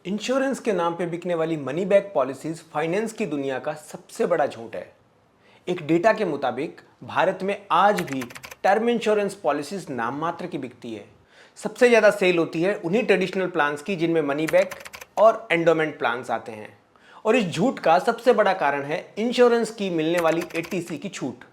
Insurance के नाम पे बिकने वाली मनी बैक पॉलिसीज फाइनेंस की दुनिया का सबसे बड़ा झूठ है। एक डेटा के मुताबिक भारत में आज भी टर्म इंश्योरेंस पॉलिसीज नाम मात्र की बिकती है। सबसे ज्यादा सेल होती है उन्हीं ट्रेडिशनल प्लान्स की जिनमें मनी बैक और एंडोमेंट प्लान्स आते हैं। और इस झूठ का सबसे बड़ा कारण है इंश्योरेंस की मिलने वाली एटीसी की छूट।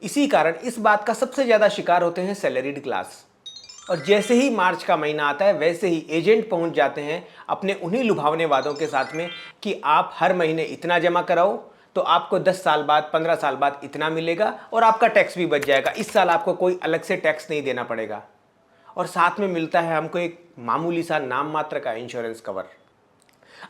इसी कारण इस बात का सबसे ज्यादा शिकार होते हैं सैलरीड क्लास। और जैसे ही मार्च का महीना आता है वैसे ही एजेंट पहुंच जाते हैं अपने उन्हीं लुभावने वादों के साथ में कि आप हर महीने इतना जमा कराओ तो आपको 10 साल बाद 15 साल बाद इतना मिलेगा और आपका टैक्स भी बच जाएगा। इस साल आपको कोई अलग से टैक्स नहीं देना पड़ेगा। और साथ में मिलता है हमको एक मामूली सा नाम मात्र का इंश्योरेंस कवर।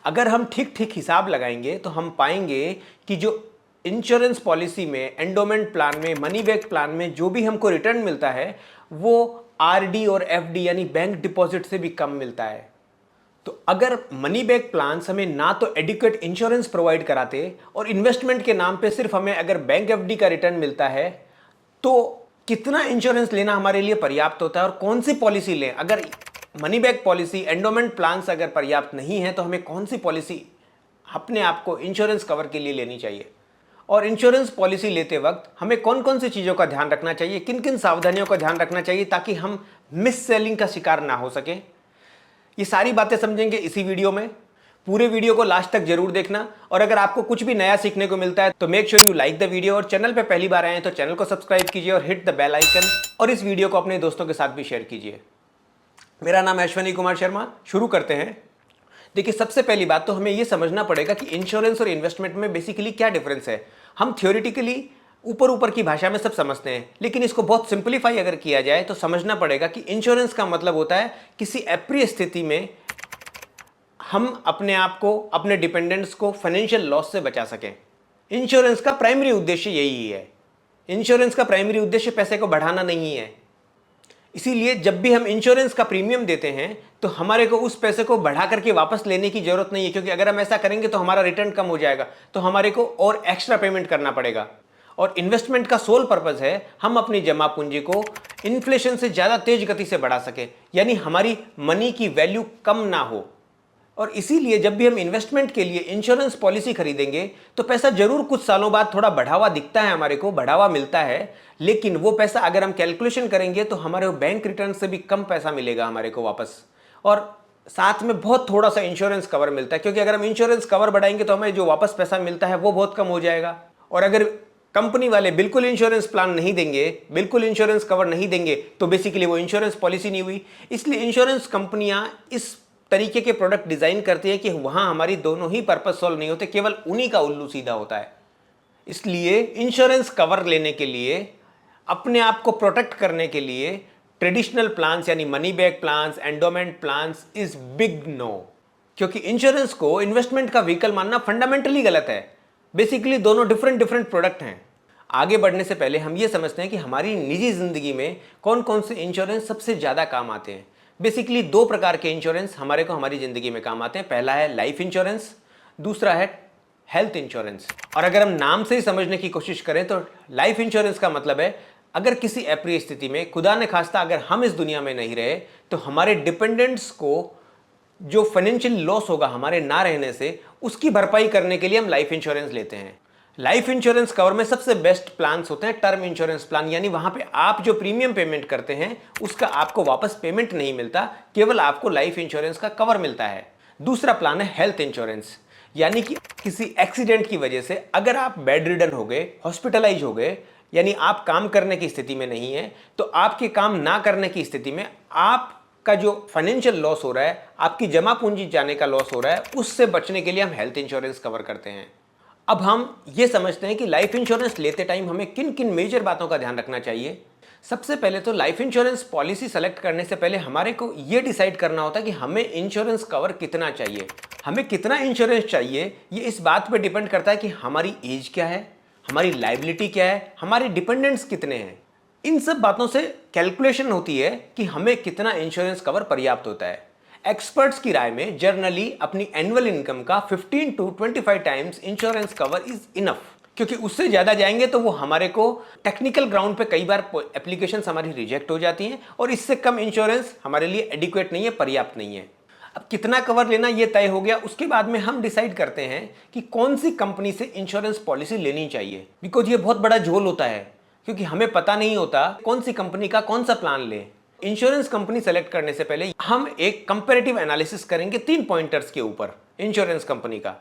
अगर हम ठीक ठीक हिसाब लगाएंगे तो हम पाएंगे कि जो इंश्योरेंस पॉलिसी में, एंडोमेंट प्लान में, मनी बैक प्लान में जो भी हमको रिटर्न मिलता है वो आरडी और एफडी यानी बैंक डिपॉजिट से भी कम मिलता है। तो अगर मनी बैक प्लान्स हमें ना तो एडिक्वेट इंश्योरेंस प्रोवाइड कराते और इन्वेस्टमेंट के नाम पे सिर्फ हमें अगर बैंक एफडी का रिटर्न मिलता है तो कितना इंश्योरेंस लेना हमारे लिए पर्याप्त होता है और कौन सी पॉलिसी लें। अगर money back policy, endowment plans अगर पर्याप्त नहीं है तो हमें कौन सी पॉलिसी अपने आप को इंश्योरेंस कवर के लिए लेनी चाहिए। और इंश्योरेंस पॉलिसी लेते वक्त हमें कौन कौन सी चीज़ों का ध्यान रखना चाहिए, किन किन सावधानियों का ध्यान रखना चाहिए ताकि हम मिस सेलिंग का शिकार ना हो सके, ये सारी बातें समझेंगे इसी वीडियो में। पूरे वीडियो को लास्ट तक जरूर देखना। और अगर आपको कुछ भी नया सीखने को मिलता है तो make sure you like the video. और चैनल पे पहली बार आए हैं तो चैनल को सब्सक्राइब कीजिए और हिट द बेल आइकन। और इस वीडियो को अपने दोस्तों के साथ भी शेयर कीजिए। मेरा नाम है अश्विनी कुमार शर्मा। शुरू करते हैं। देखिए, सबसे पहली बात तो हमें यह समझना पड़ेगा कि इंश्योरेंस और इन्वेस्टमेंट में बेसिकली क्या डिफरेंस है। हम थ्योरेटिकली ऊपर ऊपर की भाषा में सब समझते हैं, लेकिन इसको बहुत सिंपलीफाई अगर किया जाए तो समझना पड़ेगा कि इंश्योरेंस का मतलब होता है किसी अप्रिय स्थिति में हम अपने आप को, अपने डिपेंडेंट्स को फाइनेंशियल लॉस से बचा सकें। इंश्योरेंस का प्राइमरी उद्देश्य यही है। इंश्योरेंस का प्राइमरी उद्देश्य पैसे को बढ़ाना नहीं है। इसीलिए जब भी हम इंश्योरेंस का प्रीमियम देते हैं तो हमारे को उस पैसे को बढ़ा करके वापस लेने की जरूरत नहीं है, क्योंकि अगर हम ऐसा करेंगे तो हमारा रिटर्न कम हो जाएगा, तो हमारे को और एक्स्ट्रा पेमेंट करना पड़ेगा। और इन्वेस्टमेंट का सोल पर्पस है हम अपनी जमा पूंजी को इन्फ्लेशन से ज्यादा तेज गति से बढ़ा सके, यानी हमारी मनी की वैल्यू कम ना हो। और इसीलिए जब भी हम इन्वेस्टमेंट के लिए इंश्योरेंस पॉलिसी खरीदेंगे तो पैसा जरूर कुछ सालों बाद थोड़ा बढ़ावा दिखता है, हमारे को बढ़ावा मिलता है, लेकिन वो पैसा अगर हम कैलकुलेशन करेंगे तो हमारे बैंक रिटर्न से भी कम पैसा मिलेगा हमारे को वापस। और साथ में बहुत थोड़ा सा इंश्योरेंस कवर मिलता है, क्योंकि अगर हम इंश्योरेंस कवर बढ़ाएंगे तो हमें जो वापस पैसा मिलता है वो बहुत कम हो जाएगा। और अगर कंपनी वाले बिल्कुल इंश्योरेंस प्लान नहीं देंगे, बिल्कुल इंश्योरेंस कवर नहीं देंगे, तो बेसिकली वो इंश्योरेंस पॉलिसी नहीं हुई। इसलिए इंश्योरेंस कंपनियां इस तरीके के प्रोडक्ट डिजाइन करती है कि वहां हमारी दोनों ही पर्पस सॉल्व नहीं होते, केवल उन्हीं का उल्लू सीधा होता है। इसलिए इंश्योरेंस कवर लेने के लिए, अपने आप को प्रोटेक्ट करने के लिए ट्रेडिशनल प्लान्स यानी money back plans, endowment plans is big no. क्योंकि इंश्योरेंस को इन्वेस्टमेंट का व्हीकल मानना फंडामेंटली गलत है। बेसिकली दोनों डिफरेंट प्रोडक्ट हैं। आगे बढ़ने से पहले हम ये समझते हैं कि हमारी निजी जिंदगी में कौन कौन से इंश्योरेंस सबसे ज्यादा काम आते हैं। बेसिकली दो प्रकार के इंश्योरेंस हमारे को हमारी जिंदगी में काम आते हैं। पहला है लाइफ इंश्योरेंस, दूसरा है हेल्थ इंश्योरेंस। और अगर हम नाम से ही समझने की कोशिश करें तो लाइफ इंश्योरेंस का मतलब है अगर किसी अप्रिय स्थिति में, खुदा ने खास्ता अगर हम इस दुनिया में नहीं रहे, तो हमारे डिपेंडेंट्स को जो फाइनेंशियल लॉस होगा हमारे ना रहने से, उसकी भरपाई करने के लिए हम लाइफ इंश्योरेंस लेते हैं। लाइफ इंश्योरेंस कवर में सबसे बेस्ट प्लान्स होते हैं टर्म इंश्योरेंस प्लान, यानी वहां पे आप जो प्रीमियम पेमेंट करते हैं उसका आपको वापस पेमेंट नहीं मिलता, केवल आपको लाइफ इंश्योरेंस का कवर मिलता है। दूसरा प्लान है हेल्थ इंश्योरेंस, यानी कि किसी एक्सीडेंट की वजह से अगर आप बेड रिडन हो गए, हॉस्पिटलाइज हो गए, यानी आप काम करने की स्थिति में नहीं है, तो आपके काम ना करने की स्थिति में आपका जो फाइनेंशियल लॉस हो रहा है, आपकी जमा पूंजी जाने का लॉस हो रहा है, उससे बचने के लिए हम हेल्थ इंश्योरेंस कवर करते हैं। अब हम ये समझते हैं कि लाइफ इंश्योरेंस लेते टाइम हमें किन किन मेजर बातों का ध्यान रखना चाहिए। सबसे पहले तो लाइफ इंश्योरेंस पॉलिसी सेलेक्ट करने से पहले हमारे को ये डिसाइड करना होता है कि हमें इंश्योरेंस कवर कितना चाहिए। हमें कितना इंश्योरेंस चाहिए ये इस बात पे डिपेंड करता है कि हमारी एज क्या है, हमारी लायबिलिटी क्या है, हमारे डिपेंडेंट्स कितने हैं। इन सब बातों से कैलकुलेशन होती है कि हमें कितना इंश्योरेंस कवर पर्याप्त होता है। एक्सपर्ट्स की राय में जर्नली अपनी एनुअल इनकम का 15 to 25 times insurance cover is enough, क्योंकि उससे ज्यादा जाएंगे तो वो हमारे को टेक्निकल ग्राउंड पे कई बार एप्लीकेशंस हमारी रिजेक्ट हो जाती हैं और इससे कम इंश्योरेंस हमारे लिए एडिक्वेट नहीं है, पर्याप्त नहीं है। अब कितना कवर लेना ये तय हो गया, उसके बाद में हम डिसाइड करते हैं कि कौन सी कंपनी से इंश्योरेंस पॉलिसी लेनी चाहिए। बिकॉज ये बहुत बड़ा झोल होता है, क्योंकि हमें पता नहीं होता कौन सी कंपनी का कौन सा प्लान ले। इंश्योरेंस कंपनी सेलेक्ट करने से पहले हम एक कंपैरेटिव एनालिसिस करेंगे 3 पॉइंटर्स के ऊपर इंश्योरेंस कंपनी का।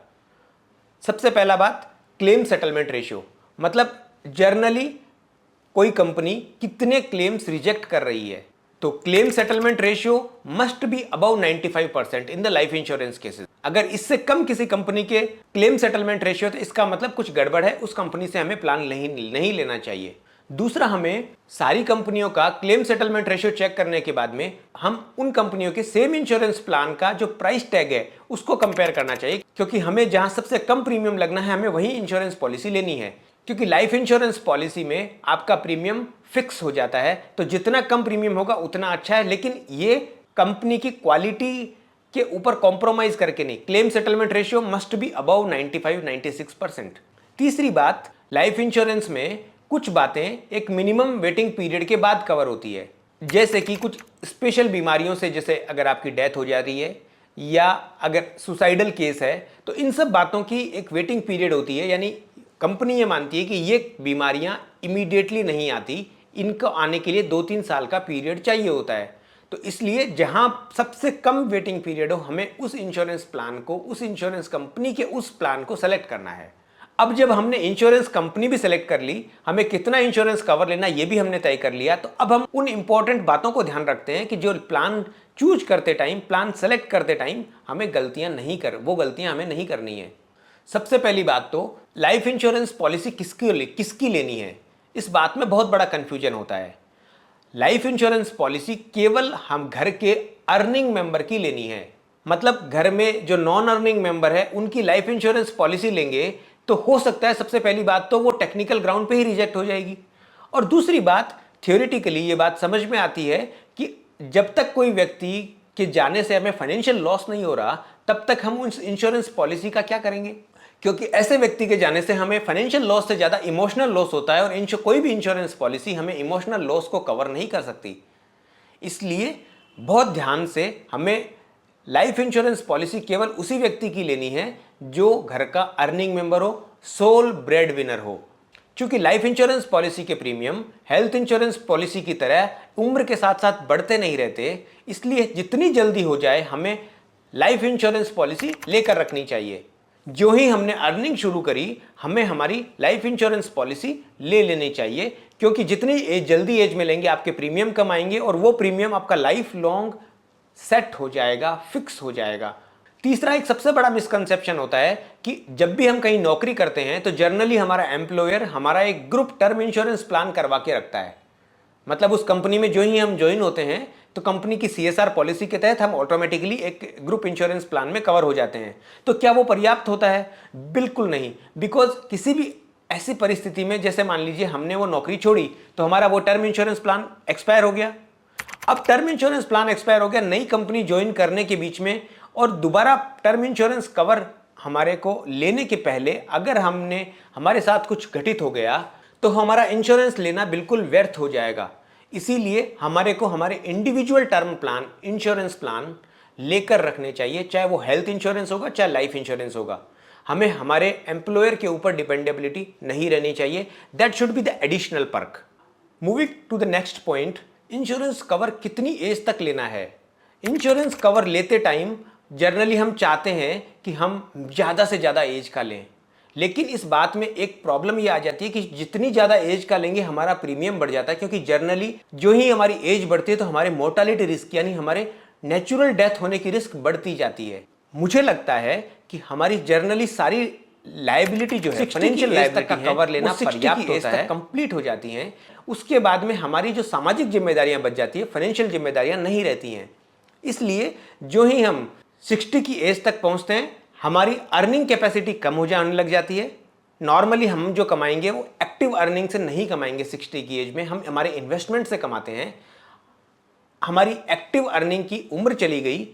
सबसे पहला बात, क्लेम सेटलमेंट रेशियो, मतलब जर्नली कोई कंपनी कितने क्लेम्स रिजेक्ट कर रही है। तो claim settlement ratio must be above 95% in the life insurance cases. अगर इससे कम किसी कंपनी के क्लेम सेटलमेंट रेशियो, तो इसका मतलब कुछ गड़बड़ है, उस कंपनी से हमें प्लान नहीं लेना चाहिए। दूसरा, हमें सारी कंपनियों का क्लेम सेटलमेंट रेशियो चेक करने के बाद में हम उन कंपनियों के सेम इंश्योरेंस प्लान का जो प्राइस टैग है उसको कंपेयर करना चाहिए, क्योंकि हमें जहां सबसे कम प्रीमियम लगना है हमें वही इंश्योरेंस पॉलिसी लेनी है। क्योंकि लाइफ इंश्योरेंस पॉलिसी में आपका प्रीमियम फिक्स हो जाता है, तो जितना कम प्रीमियम होगा उतना अच्छा है, लेकिन ये कंपनी की क्वालिटी के ऊपर कॉम्प्रोमाइज करके नहीं। Claim settlement ratio must be above 95-96%। तीसरी बात, लाइफ इंश्योरेंस में कुछ बातें एक मिनिमम वेटिंग पीरियड के बाद कवर होती है, जैसे कि कुछ स्पेशल बीमारियों से, जैसे अगर आपकी डेथ हो जा रही है या अगर सुसाइडल केस है, तो इन सब बातों की एक वेटिंग पीरियड होती है। यानी कंपनी ये मानती है कि ये बीमारियां इमीडिएटली नहीं आती, इनको आने के लिए 2-3 साल का पीरियड चाहिए होता है। तो इसलिए जहां सबसे कम वेटिंग पीरियड हो, हमें उस इंश्योरेंस प्लान को, उस इंश्योरेंस कंपनी के उस प्लान को सेलेक्ट करना है। अब जब हमने इंश्योरेंस कंपनी भी सेलेक्ट कर ली, हमें कितना इंश्योरेंस कवर लेना ये भी हमने तय कर लिया, तो अब हम उन इंपॉर्टेंट बातों को ध्यान रखते हैं कि जो प्लान चूज करते टाइम, प्लान सेलेक्ट करते टाइम हमें वो गलतियां हमें नहीं करनी है। सबसे पहली बात तो, लाइफ इंश्योरेंस पॉलिसी किसकी लेनी है, इस बात में बहुत बड़ा कंफ्यूजन होता है। लाइफ इंश्योरेंस पॉलिसी केवल हम घर के अर्निंग मेंबर की लेनी है। मतलब घर में जो नॉन अर्निंग मेंबर है उनकी लाइफ इंश्योरेंस पॉलिसी लेंगे तो हो सकता है, सबसे पहली बात तो वो टेक्निकल ग्राउंड पे ही रिजेक्ट हो जाएगी। और दूसरी बात, थियोरेटिकली ये बात समझ में आती है कि जब तक कोई व्यक्ति के जाने से हमें फाइनेंशियल लॉस नहीं हो रहा, तब तक हम उस इंश्योरेंस पॉलिसी का क्या करेंगे, क्योंकि ऐसे व्यक्ति के जाने से हमें फाइनेंशियल लॉस से ज्यादा इमोशनल लॉस होता है, और कोई भी इंश्योरेंस पॉलिसी हमें इमोशनल लॉस को कवर नहीं कर सकती। इसलिए बहुत ध्यान से हमें लाइफ इंश्योरेंस पॉलिसी केवल उसी व्यक्ति की लेनी है जो घर का अर्निंग मेंबर हो, सोल ब्रेड विनर हो। क्योंकि लाइफ इंश्योरेंस पॉलिसी के प्रीमियम हेल्थ इंश्योरेंस पॉलिसी की तरह उम्र के साथ साथ बढ़ते नहीं रहते, इसलिए जितनी जल्दी हो जाए हमें लाइफ इंश्योरेंस पॉलिसी लेकर रखनी चाहिए। जो ही हमने अर्निंग शुरू करी, हमें हमारी लाइफ इंश्योरेंस पॉलिसी ले लेनी चाहिए, क्योंकि जितनी जल्दी एज में लेंगे आपके प्रीमियम कम आएंगे और वो प्रीमियम आपका लाइफ लॉन्ग सेट हो जाएगा, फिक्स हो जाएगा। तीसरा, एक सबसे बड़ा मिसकंसेप्शन होता है कि जब भी हम कहीं नौकरी करते हैं तो जनरली हमारा एम्प्लॉयर हमारा एक ग्रुप टर्म इंश्योरेंस प्लान करवा के रखता है। मतलब उस कंपनी में जो ही हम ज्वाइन होते हैं तो कंपनी की CSR पॉलिसी के तहत हम ऑटोमेटिकली एक ग्रुप इंश्योरेंस प्लान में कवर हो जाते हैं। तो क्या वो पर्याप्त होता है? बिल्कुल नहीं। बिकॉज किसी भी ऐसी परिस्थिति में, जैसे मान लीजिए हमने वो नौकरी छोड़ी तो हमारा वो टर्म इंश्योरेंस प्लान एक्सपायर हो गया। अब टर्म इंश्योरेंस प्लान एक्सपायर हो गया, नई कंपनी ज्वाइन करने के बीच में, और दोबारा टर्म इंश्योरेंस कवर हमारे को लेने के पहले अगर हमारे साथ कुछ घटित हो गया तो हमारा इंश्योरेंस लेना बिल्कुल व्यर्थ हो जाएगा। इसीलिए हमारे को हमारे individual term plan, insurance plan लेकर रखने चाहिए, चाहे वो हेल्थ इंश्योरेंस होगा चाहे लाइफ इंश्योरेंस होगा। हमें हमारे एम्प्लॉयर के ऊपर डिपेंडेबिलिटी नहीं रहनी चाहिए। That should be the additional perk. Moving to the next point, insurance cover कितनी एज तक लेना है। इंश्योरेंस कवर लेते टाइम जनरली हम चाहते हैं कि हम ज़्यादा से ज़्यादा एज का लें, लेकिन इस बात में एक प्रॉब्लम ये आ जाती है कि जितनी ज़्यादा एज का लेंगे हमारा प्रीमियम बढ़ जाता है, क्योंकि जनरली जो ही हमारी एज बढ़ती है तो हमारे मोर्टालिटी रिस्क यानी हमारे नेचुरल डेथ होने की रिस्क बढ़ती जाती है। मुझे लगता है कि हमारी जनरली सारी लायबिलिटी जो है, फाइनेंशियल लायबिलिटी का कवर लेना पर्याप्त होता है, कंप्लीट हो जाती हैं। उसके बाद में हमारी जो सामाजिक जिम्मेदारियां बच जाती है, फाइनेंशियल जिम्मेदारियां नहीं रहती हैं। इसलिए जो ही हम 60 की एज तक पहुंचते हैं हमारी अर्निंग कैपेसिटी कम हो जाने लग जाती है। नॉर्मली हम जो कमाएंगे वो एक्टिव अर्निंग से नहीं कमाएंगे। 60 की एज में हम हमारे इन्वेस्टमेंट से कमाते हैं। हमारी एक्टिव अर्निंग की उम्र चली गई,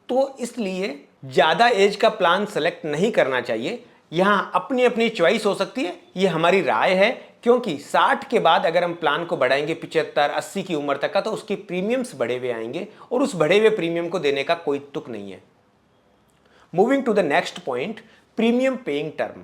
तो इसलिए ज़्यादा एज का प्लान सेलेक्ट नहीं करना चाहिए। यहाँ अपनी अपनी चॉइस हो सकती है, ये हमारी राय है, क्योंकि 60 के बाद अगर हम प्लान को बढ़ाएंगे 75 80 की उम्र तक का, तो उसके प्रीमियम्स बढ़े हुए आएंगे और उस बढ़े हुए प्रीमियम को देने का कोई तुक नहीं है। Moving to the next point, premium paying term.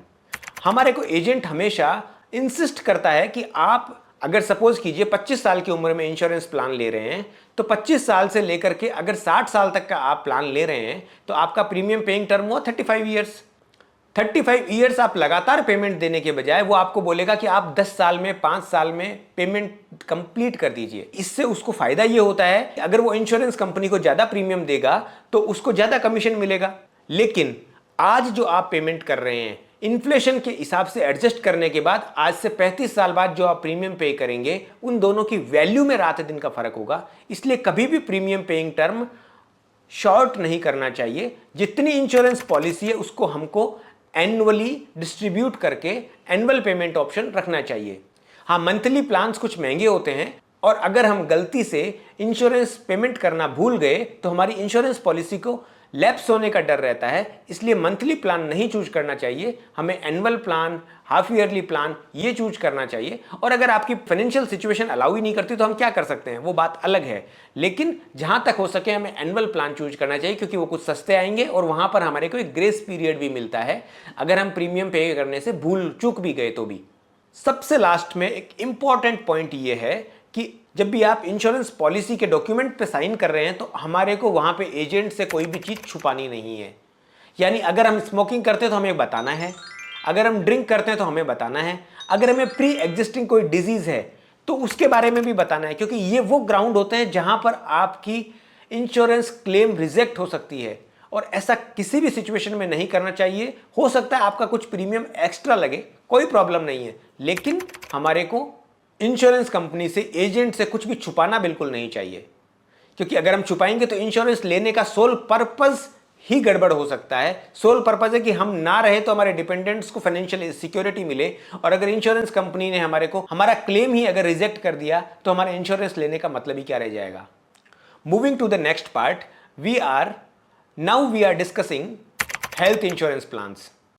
हमारे को एजेंट हमेशा इंसिस्ट करता है कि आप अगर सपोज कीजिए 25 साल की उम्र में इंश्योरेंस प्लान ले रहे हैं, तो 25 साल से लेकर के अगर 60 साल तक का आप प्लान ले रहे हैं तो आपका प्रीमियम पेइंग टर्म हुआ 35 ईयर्स। 35 ईयर्स आप लगातार पेमेंट देने के बजाय वो आपको बोलेगा कि आप 10 साल में 5 साल में पेमेंट कंप्लीट कर दीजिए। इससे उसको फायदा ये होता है कि अगर वो इंश्योरेंस कंपनी को ज्यादा प्रीमियम देगा तो उसको ज्यादा कमीशन मिलेगा। लेकिन आज जो आप पेमेंट कर रहे हैं इन्फ्लेशन के हिसाब से एडजस्ट करने के बाद आज से 35 साल बाद जो आप प्रीमियम पे करेंगे उन दोनों की वैल्यू में रात दिन का फर्क होगा। इसलिए कभी भी प्रीमियम पेइंग टर्म शॉर्ट नहीं करना चाहिए। जितनी इंश्योरेंस पॉलिसी है उसको हमको एनुअली डिस्ट्रीब्यूट करके एनुअल पेमेंट ऑप्शन रखना चाहिए। हाँ, मंथली प्लान्स कुछ महंगे होते हैं और अगर हम गलती से इंश्योरेंस पेमेंट करना भूल गए तो हमारी इंश्योरेंस पॉलिसी को लैप्स होने का डर रहता है। इसलिए मंथली प्लान नहीं चूज करना चाहिए, हमें annual plan, half yearly plan ये चूज करना चाहिए। और अगर आपकी फाइनेंशियल सिचुएशन अलाउ ही नहीं करती तो हम क्या कर सकते हैं, वो बात अलग है। लेकिन जहां तक हो सके हमें एनुअल प्लान चूज करना चाहिए, क्योंकि वो कुछ सस्ते आएंगे और वहां पर हमारे को एक ग्रेस पीरियड भी मिलता है अगर हम प्रीमियम पे करने से भूल चूक भी गए तो भी। सबसे लास्ट में एक इंपॉर्टेंट पॉइंट ये है कि जब भी आप इंश्योरेंस पॉलिसी के डॉक्यूमेंट पे साइन कर रहे हैं तो हमारे को वहां पे एजेंट से कोई भी चीज छुपानी नहीं है। यानी अगर हम स्मोकिंग करते हैं तो हमें बताना है, अगर हम ड्रिंक करते हैं तो हमें बताना है, अगर हमें प्री एग्जिस्टिंग कोई डिजीज है तो उसके बारे में भी बताना है, क्योंकि ये वो ग्राउंड होते हैं जहां पर आपकी इंश्योरेंस क्लेम रिजेक्ट हो सकती है। और ऐसा किसी भी सिचुएशन में नहीं करना चाहिए। हो सकता है आपका कुछ प्रीमियम एक्स्ट्रा लगे, कोई प्रॉब्लम नहीं है, लेकिन हमारे को इंश्योरेंस कंपनी से, एजेंट से कुछ भी छुपाना बिल्कुल नहीं चाहिए, क्योंकि अगर हम छुपाएंगे तो इंश्योरेंस लेने का सोल पर्पस ही गड़बड़ हो सकता है। सोल पर्पस है कि हम ना रहे तो हमारे डिपेंडेंट्स को फाइनेंशियल सिक्योरिटी मिले, और अगर इंश्योरेंस कंपनी ने हमारे को हमारा क्लेम ही अगर रिजेक्ट कर दिया तो हमारा इंश्योरेंस लेने का मतलब ही क्या रह जाएगा। Moving to the next part, we are discussing health insurance plans.